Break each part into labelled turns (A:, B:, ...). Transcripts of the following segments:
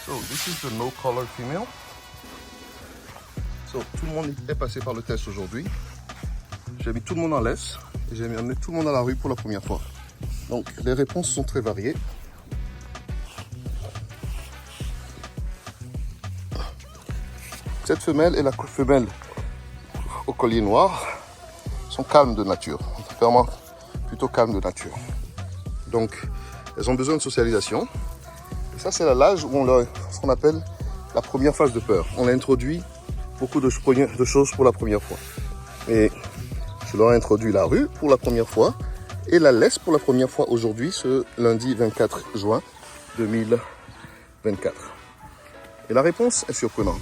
A: So this is the no color female. So tout le monde est passé par le test aujourd'hui. J'ai mis tout le monde en laisse et j'ai amené tout le monde à la rue pour la première fois. Donc les réponses sont très variées. Cette femelle et la femelle au collier noir sont calmes de nature, vraiment plutôt calmes de nature. Donc elles ont besoin de socialisation. Et ça c'est l'âge où ce qu'on appelle la première phase de peur. On introduit beaucoup de choses pour la première fois. Et je leur ai introduit la rue pour la première fois et la laisse pour la première fois aujourd'hui, ce lundi 24 juin 2024. Et la réponse est surprenante.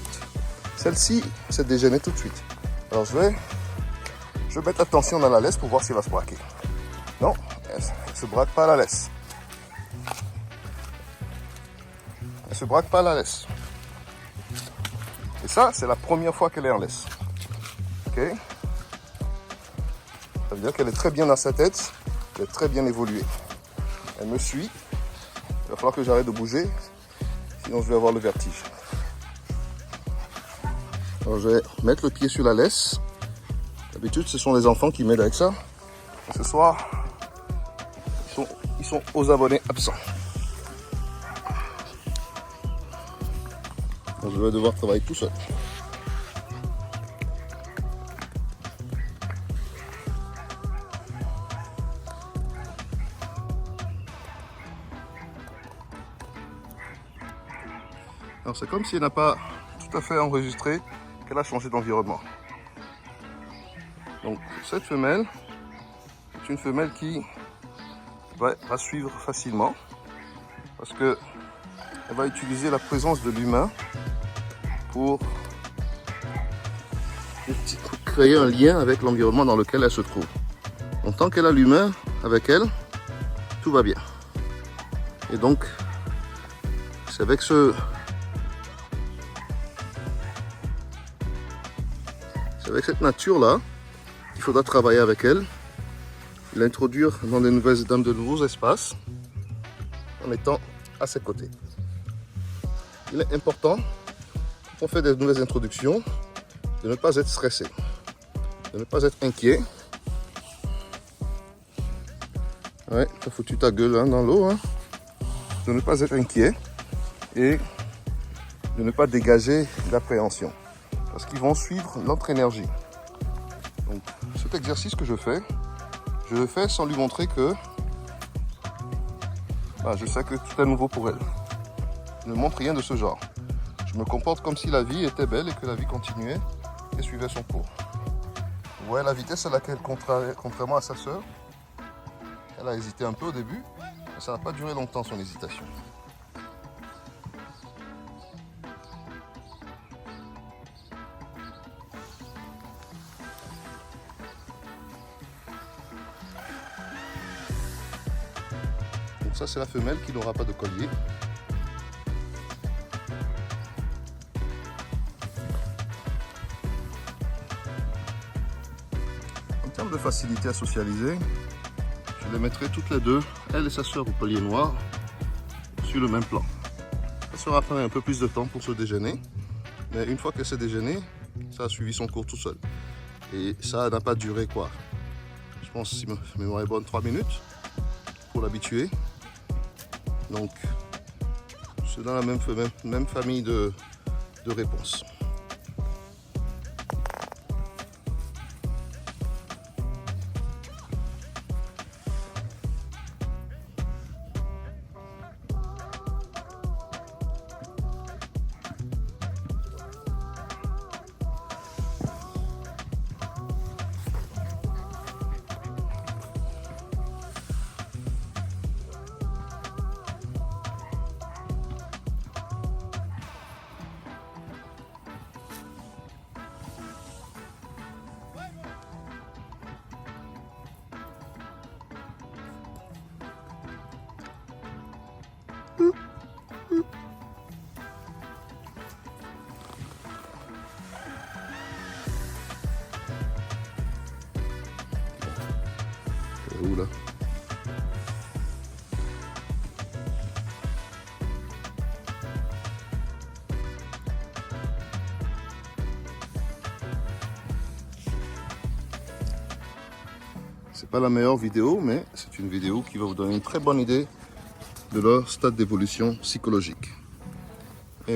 A: Celle-ci s'est déjeunée tout de suite. Alors je vais mettre attention dans la laisse pour voir s'il va se braquer. Non, elle ne se braque pas à la laisse. Elle ne se braque pas à la laisse. Et ça, c'est la première fois qu'elle est en laisse. Ok? Ça veut dire qu'elle est très bien dans sa tête, elle est très bien évoluée. Elle me suit. Il va falloir que j'arrête de bouger, sinon je vais avoir le vertige. Alors je vais mettre le pied sur la laisse. D'habitude, ce sont les enfants qui m'aident avec ça. Et ce soir, ils sont aux abonnés absents. Donc, je vais devoir travailler tout seul. Alors c'est comme si elle n'a pas tout à fait enregistré qu'elle a changé d'environnement. Donc cette femelle est une femelle qui va suivre facilement parce que elle va utiliser la présence de l'humain pour créer un lien avec l'environnement dans lequel elle se trouve. Donc tant qu'elle a l'humain avec elle, tout va bien. Et donc c'est avec cette nature-là qu'il faudra travailler avec elle, l'introduire dans de nouveaux espaces en étant à ses côtés. Il est important, quand on fait des nouvelles introductions, de ne pas être stressé, de ne pas être inquiet. Ouais, t'as foutu ta gueule dans l'eau, hein. De ne pas être inquiet et de ne pas dégager d'appréhension. Parce qu'ils vont suivre notre énergie. Donc cet exercice que je le fais sans lui montrer que je sais que tout est nouveau pour elle. Je ne montre rien de ce genre. Je me comporte comme si la vie était belle et que la vie continuait et suivait son cours. Vous voyez la vitesse à laquelle, contrairement à sa sœur, elle a hésité un peu au début, mais ça n'a pas duré longtemps son hésitation. Donc ça c'est la femelle qui n'aura pas de collier. En termes de facilité à socialiser, je les mettrai toutes les deux, elle et sa sœur au collier noir, sur le même plan. Ça sera prendre un peu plus de temps pour se déjeuner, mais une fois qu'elle s'est déjeunée, ça a suivi son cours tout seul. Et ça n'a pas duré quoi? Je pense, si ma mémoire est bonne, 3 minutes pour l'habituer. Donc, c'est dans la même famille de réponses. C'est pas la meilleure vidéo, mais c'est une vidéo qui va vous donner une très bonne idée de leur stade d'évolution psychologique et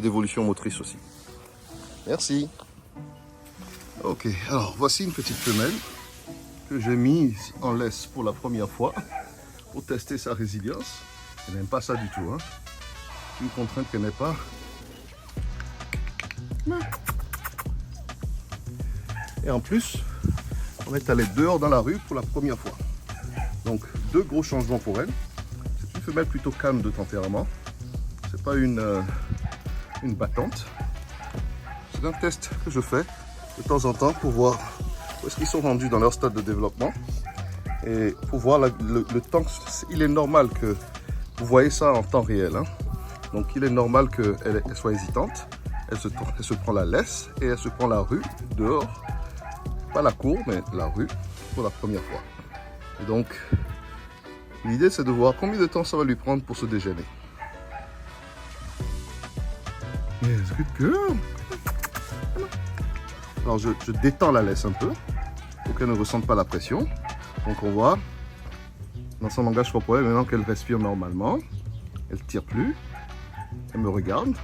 A: d'évolution motrice aussi. Merci. Ok, alors voici une petite femelle que j'ai mise en laisse pour la première fois pour tester sa résilience. Elle n'aime pas ça du tout, hein. Une contrainte qu'elle n'est pas. Et en plus, on est allé dehors dans la rue pour la première fois. Donc, deux gros changements pour elle. C'est une femelle plutôt calme de tempérament. C'est pas une battante. C'est un test que je fais de temps en temps pour voir où est-ce qu'ils sont rendus dans leur stade de développement. Et pour voir le temps, il est normal que vous voyez ça en temps réel, hein. Donc il est normal qu'elle soit hésitante. Elle se prend la laisse et elle se prend la rue dehors. Pas la cour, mais la rue pour la première fois. Et donc, l'idée c'est de voir combien de temps ça va lui prendre pour se déjeuner. Yes, good girl. Alors je détends la laisse un peu pour qu'elle ne ressente pas la pression. Donc on voit dans son langage corporel maintenant qu'elle respire normalement. Elle ne tire plus. Elle me regarde.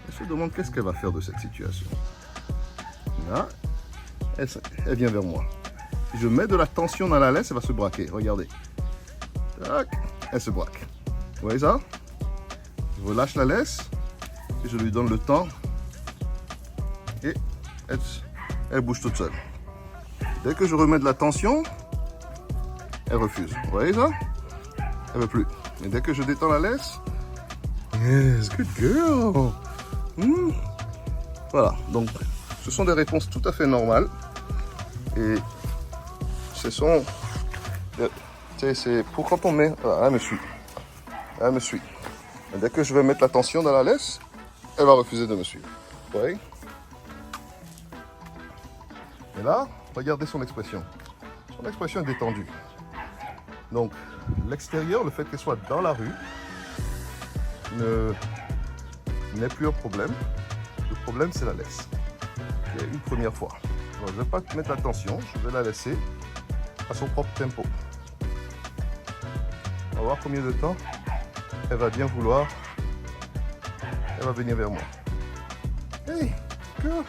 A: Elle se demande qu'est-ce qu'elle va faire de cette situation. Là, elle vient vers moi. Si je mets de la tension dans la laisse, elle va se braquer. Regardez. Tac, elle se braque. Vous voyez ça? Je relâche la laisse et je lui donne le temps. Et elle bouge toute seule. Dès que je remets de la tension, elle refuse. Vous voyez ça? Elle ne veut plus. Et dès que je détends la laisse, yes, good girl. Voilà, donc ce sont des réponses tout à fait normales. Et ce sont... c'est pour quand on met... Ah, elle me suit. Elle me suit. Et dès que je vais mettre la tension dans la laisse, elle va refuser de me suivre. Vous voyez? Et là, regardez son expression. Son expression est détendue. Donc, l'extérieur, le fait qu'elle soit dans la rue, n'est plus un problème. Le problème, c'est la laisse. C'est une première fois. Alors, je ne vais pas mettre la tension, je vais la laisser à son propre tempo. On va voir combien de temps elle va bien vouloir. Elle va venir vers moi. Hey, girl,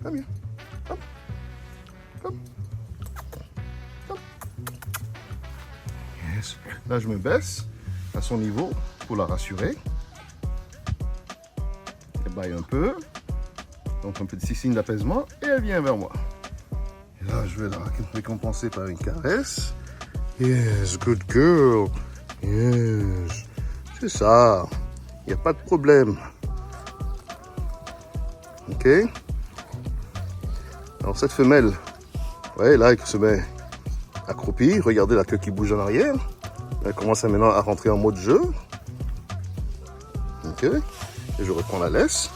A: come here. Come. Yes. Là, je me baisse à son niveau pour la rassurer. Elle baille un peu. Donc, un petit signe d'apaisement. Et elle vient vers moi. Et là, je vais la récompenser par une caresse. Yes, good girl. Yes. C'est ça. Il n'y a pas de problème. Ok. Alors, cette femelle, vous voyez là, elle se met accroupie. Regardez la queue qui bouge en arrière. Elle commence maintenant à rentrer en mode jeu. Ok. Et je reprends la laisse.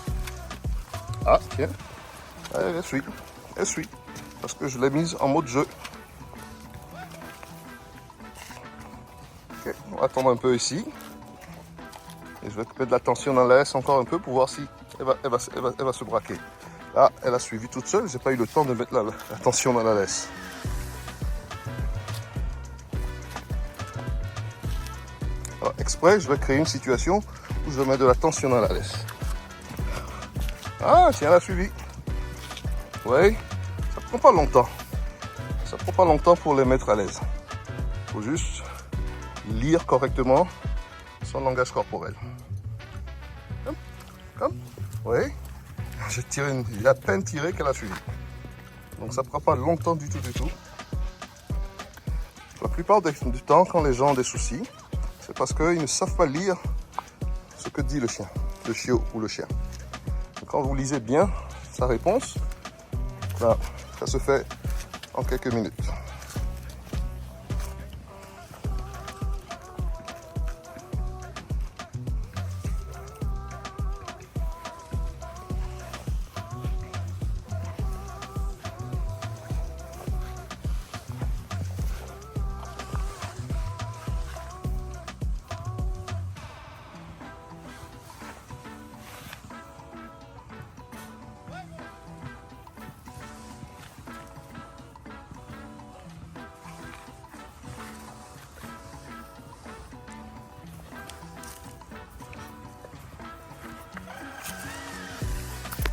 A: Ah, tiens. Elle suit. Elle suit. Parce que je l'ai mise en mode jeu. Ok. On va attendre un peu ici. Et je vais mettre de la tension dans la laisse encore un peu pour voir si elle va se braquer. Là, elle a suivi toute seule. J'ai pas eu le temps de mettre la tension dans la laisse. Alors, exprès, je vais créer une situation où je vais mettre de la tension dans la laisse. Ah, tiens, elle a suivi. Oui, ça prend pas longtemps. Ça prend pas longtemps pour les mettre à l'aise. Il faut juste lire correctement son langage corporel. Comme. Oui. J'ai à peine tiré qu'elle a suivi. Donc ça ne prend pas longtemps du tout. La plupart du temps, quand les gens ont des soucis, c'est parce qu'ils ne savent pas lire ce que dit le chiot ou le chien. Donc, quand vous lisez bien sa réponse, là, ça se fait en quelques minutes.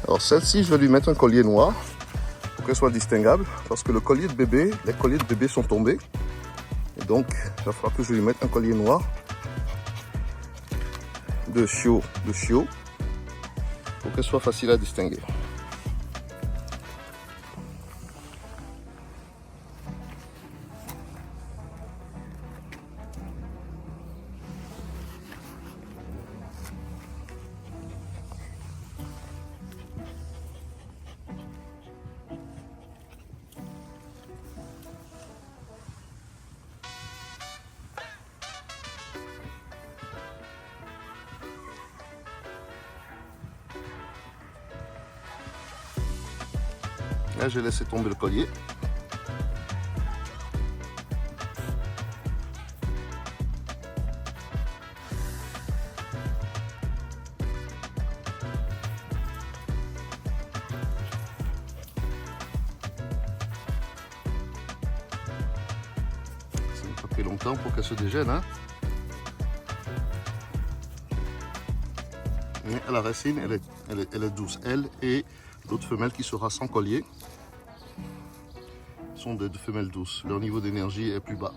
A: Alors celle-ci, je vais lui mettre un collier noir pour qu'elle soit distinguable, parce que le collier de bébé, les colliers de bébé sont tombés. Et donc, il va falloir que je lui mette un collier noir de chiot, pour qu'elle soit facile à distinguer. Là, j'ai laissé tomber le collier. Ça n'a pas pris longtemps pour qu'elle se dégène, hein. Mais à la racine, elle est douce. Elle et l'autre femelle qui sera sans collier sont des femelles douces. Leur niveau d'énergie est plus bas.